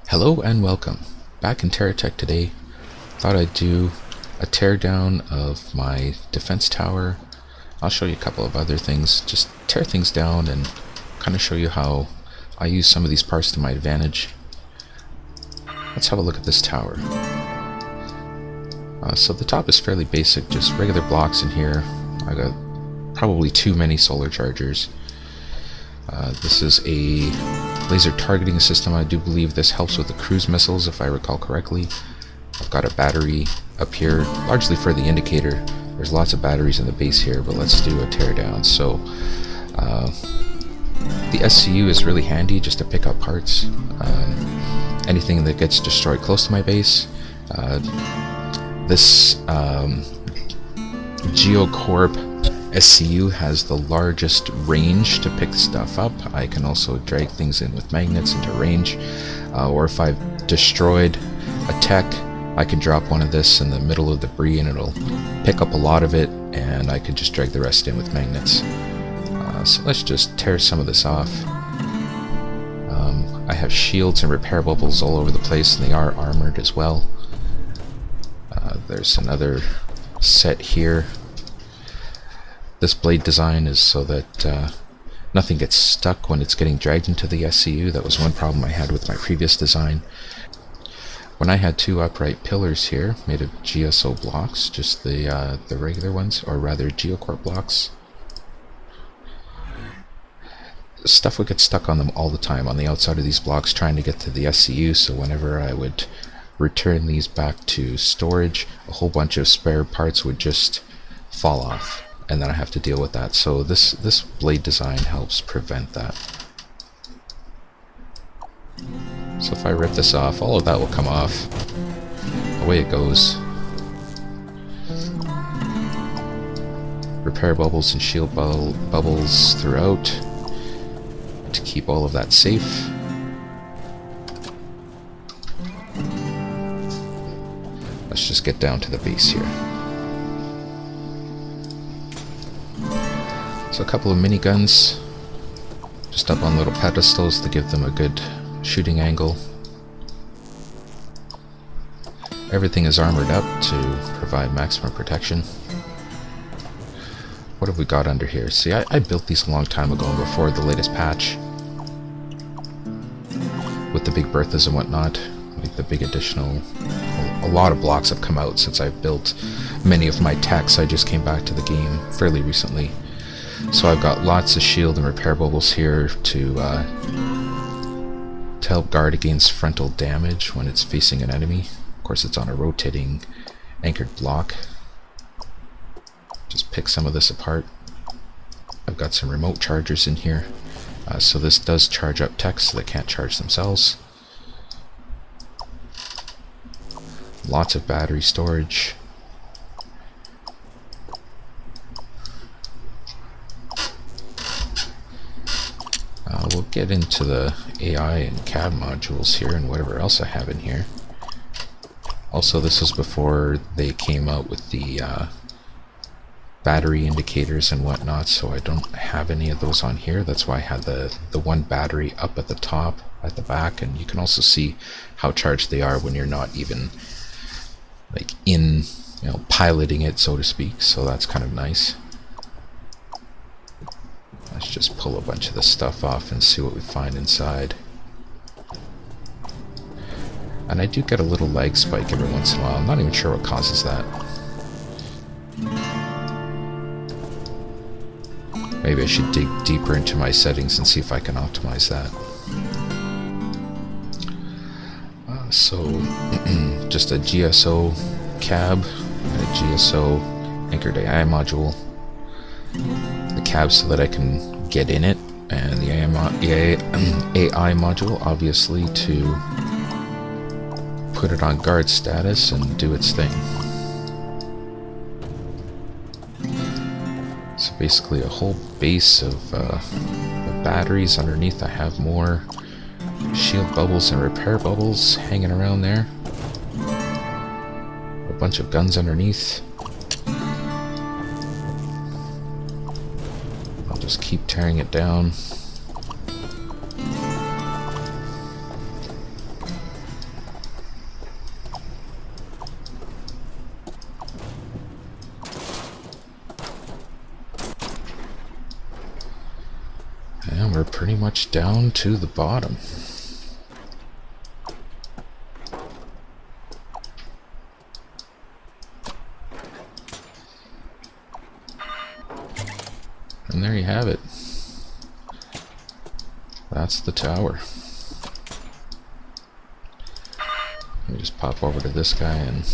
Hello and welcome. Back in Terratech today. Thought I'd do a teardown of my defense tower. I'll show you a couple of other things. Just tear things down and kind of show you how I use some of these parts to my advantage. Let's have a look at this tower. So the top is fairly basic, just regular blocks in here. I got probably too many solar chargers. This is a laser targeting system. I do believe this helps with the cruise missiles, if I recall correctly. I've got a battery up here, largely for the indicator. There's lots of batteries in the base here, but let's do a teardown. So the SCU is really handy just to pick up parts. Anything that gets destroyed close to my base. This GeoCorp SCU has the largest range to pick stuff up. I can also drag things in with magnets into range, or if I've destroyed a tech, I can drop one of this in the middle of the debris and it'll pick up a lot of it, and I could just drag the rest in with magnets. So let's just tear some of this off. I have shields and repair bubbles all over the place, and they are armored as well. There's another set here. This blade design is so that nothing gets stuck when it's getting dragged into the SCU. That was one problem I had with my previous design. When I had two upright pillars here made of GSO blocks, just the regular ones, or rather GeoCorp blocks, stuff would get stuck on them all the time on the outside of these blocks trying to get to the SCU, so whenever I would return these back to storage, a whole bunch of spare parts would just fall off, and then I have to deal with that. So this blade design helps prevent that. So if I rip this off, all of that will come off. Away it goes. Repair bubbles and shield bubbles throughout to keep all of that safe. Let's just get down to the base here. So a couple of miniguns just up on little pedestals to give them a good shooting angle. Everything is armored up to provide maximum protection. What have we got under here? See, I built these a long time ago before the latest patch, with the big berthas and whatnot, like the big additional. A lot of blocks have come out since I've built many of my techs. I just came back to the game fairly recently. So I've got lots of shield and repair bubbles here to help guard against frontal damage when it's facing an enemy. Of course, it's on a rotating anchored block. Just pick some of this apart. I've got some remote chargers in here, so this does charge up techs so they can't charge themselves. Lots of battery storage. We'll get into the AI and CAD modules here and whatever else I have in here. Also, this was before they came out with the battery indicators and whatnot, so I don't have any of those on here. That's why I had the one battery up at the top, at the back, and you can also see how charged they are when you're not even like in, piloting it, so to speak. So that's kind of nice. Let's just pull a bunch of this stuff off and see what we find inside. And I do get a little lag spike every once in a while. I'm not even sure what causes that. Maybe I should dig deeper into my settings and see if I can optimize that. So, just a GSO cab and a GSO anchored AI module. The cab so that I can get in it, and the AI module obviously to put it on guard status and do its thing. So basically a whole base of batteries underneath. I have more shield bubbles and repair bubbles hanging around there. A bunch of guns underneath. I'll just keep tearing it down. we're pretty much down to the bottom. And there you have it. That's the tower. Let me just pop over to this guy and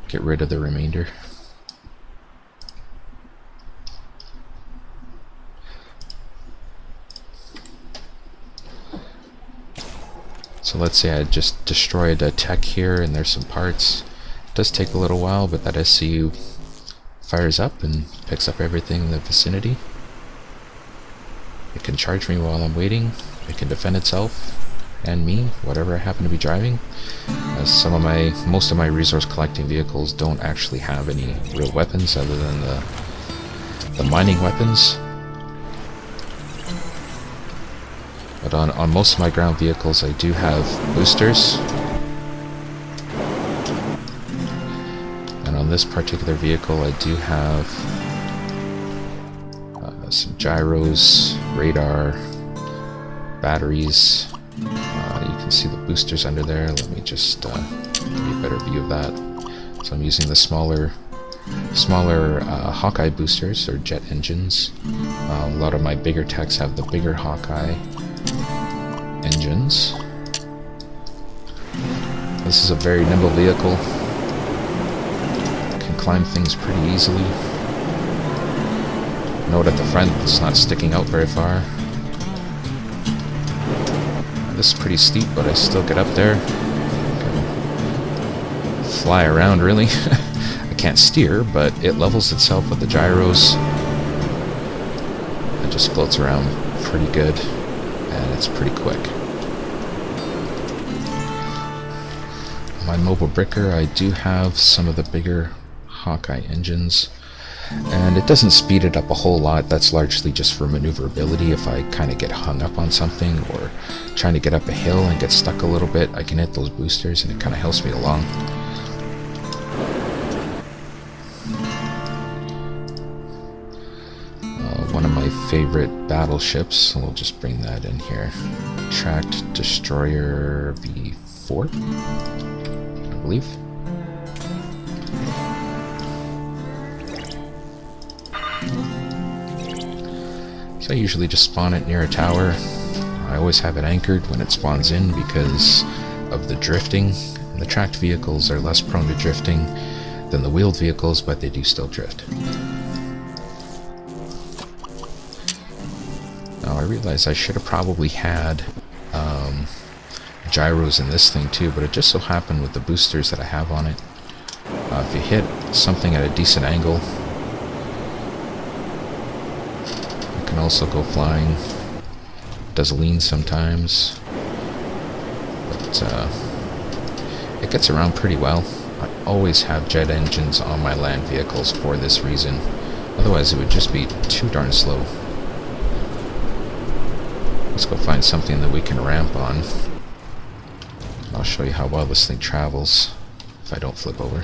get rid of the remainder. So let's say I just destroyed a tech here and there's some parts. It does take a little while, but that SCU fires up and picks up everything in the vicinity. It can charge me while I'm waiting. It can defend itself and me, whatever I happen to be driving. Most of my resource collecting vehicles don't actually have any real weapons other than the mining weapons. But on most of my ground vehicles I do have boosters. And on this particular vehicle I do have some gyros, radar, batteries. You can see the boosters under there. Let me just give you a better view of that. So I'm using the smaller Hawkeye boosters, or jet engines. A lot of my bigger techs have the bigger Hawkeye engines. This is a very nimble vehicle. Can climb things pretty easily. Note at the front, it's not sticking out very far. This is pretty steep, but I still get up there. Can fly around, really. I can't steer, but it levels itself with the gyros. It just floats around pretty good, and it's pretty quick. My mobile bricker, I do have some of the bigger Hawkeye engines. And it doesn't speed it up a whole lot. That's largely just for maneuverability. If I kind of get hung up on something or trying to get up a hill and get stuck a little bit, I can hit those boosters and it kind of helps me along. One of my favorite battleships, we'll just bring that in here. Tracked Destroyer V4, I believe. So I usually just spawn it near a tower. I always have it anchored when it spawns in because of the drifting. And the tracked vehicles are less prone to drifting than the wheeled vehicles, but they do still drift. Now I realize I should have probably had gyros in this thing too, but it just so happened with the boosters that I have on it, if you hit something at a decent angle, also go flying. Does lean sometimes, but it gets around pretty well. I always have jet engines on my land vehicles for this reason. Otherwise it would just be too darn slow. Let's go find something that we can ramp on. I'll show you how well this thing travels if I don't flip over.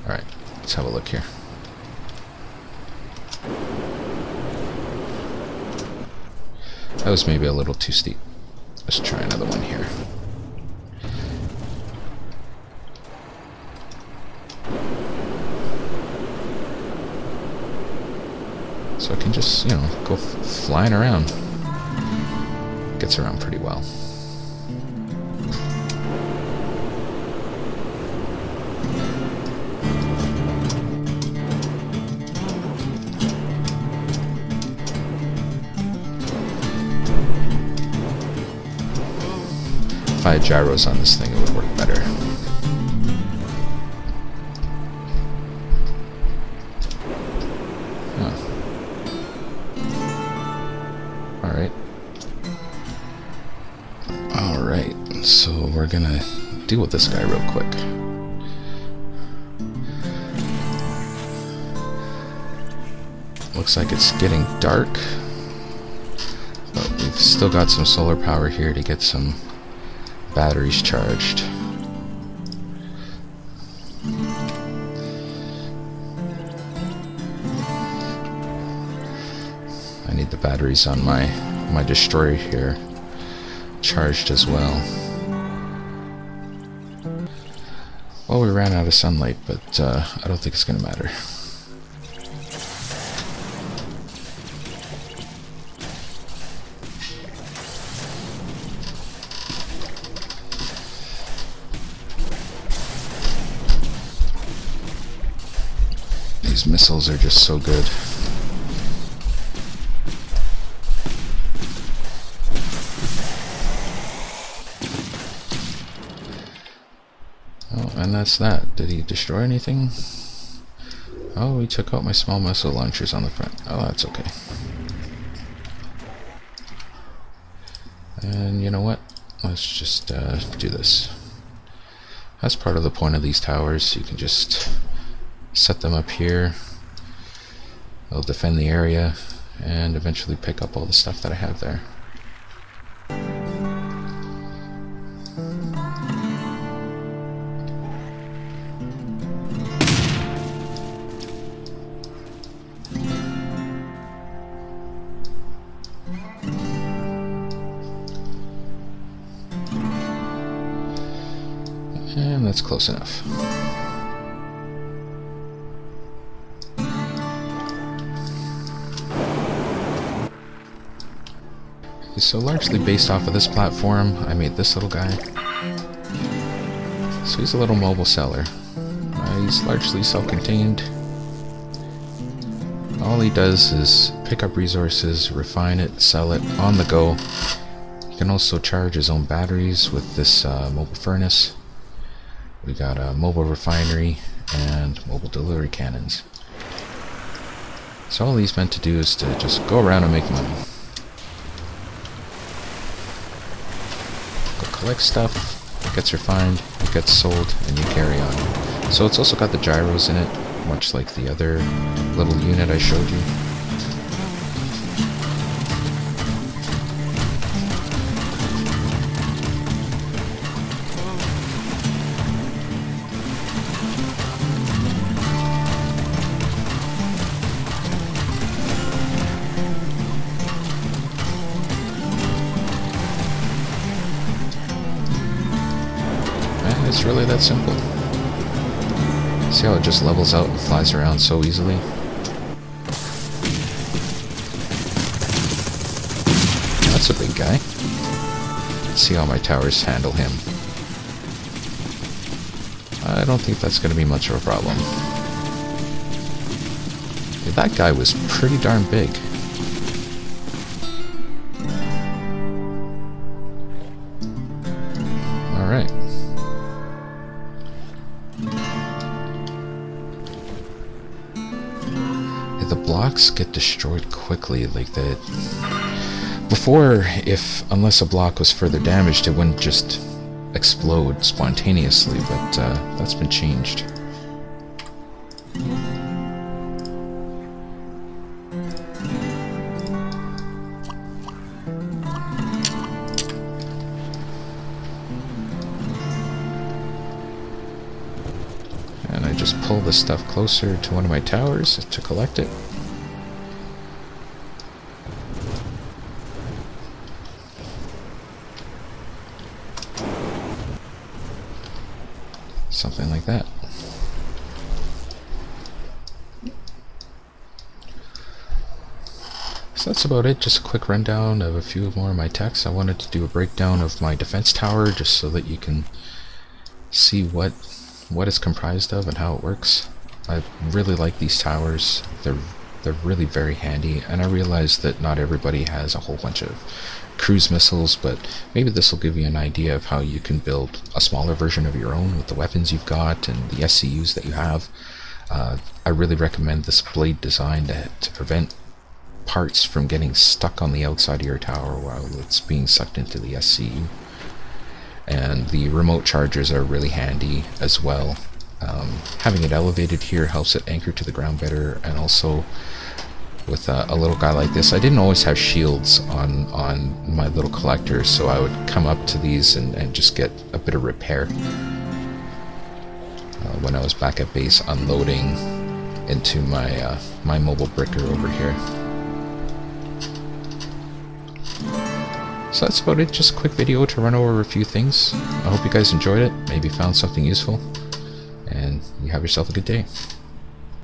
Alright, let's have a look here. That was maybe a little too steep. Let's try another one here. So I can just, go flying around. Gets around pretty well. If I had gyros on this thing, it would work better. Alright, so we're gonna deal with this guy real quick. Looks like it's getting dark, but we've still got some solar power here to get some batteries charged. need the batteries on my destroyer here charged as well. Well, we ran out of sunlight, but I don't think it's going to matter. These missiles are just so good. Oh, and that's that. Did he destroy anything? Oh, he took out my small missile launchers on the front. Oh, that's okay. And you know what? Let's just do this. That's part of the point of these towers. You can just set them up here. They'll defend the area and eventually pick up all the stuff that I have there. And that's close enough. So largely based off of this platform, I made this little guy. So he's a little mobile seller. He's largely self-contained. All he does is pick up resources, refine it, sell it on the go. He can also charge his own batteries with this mobile furnace. We got a mobile refinery and mobile delivery cannons. So all he's meant to do is to just go around and make money. Collect stuff, it gets refined, it gets sold, and you carry on. So it's also got the gyros in it, much like the other little unit I showed you. It's really that simple. See how it just levels out and flies around so easily? That's a big guy. Let's see how my towers handle him. I don't think that's going to be much of a problem. That guy was pretty darn big. Alright. The blocks get destroyed quickly, like that. Before, unless a block was further damaged, it wouldn't just explode spontaneously, but that's been changed. And I just pull this stuff closer to one of my towers to collect it. Something like that. So that's about it, just a quick rundown of a few more of my techs. I wanted to do a breakdown of my defense tower just so that you can see what it's comprised of and how it works. I really like these towers. They're really very handy, and I realize that not everybody has a whole bunch of cruise missiles, but maybe this will give you an idea of how you can build a smaller version of your own with the weapons you've got and the SCUs that you have. I really recommend this blade design to prevent parts from getting stuck on the outside of your tower while it's being sucked into the SCU. And the remote chargers are really handy as well. Having it elevated here helps it anchor to the ground better, and also with a little guy like this, I didn't always have shields on my little collector, so I would come up to these and just get a bit of repair when I was back at base unloading into my mobile bricker over here. So that's about it, just a quick video to run over a few things. I hope you guys enjoyed it, maybe found something useful, and you have yourself a good day.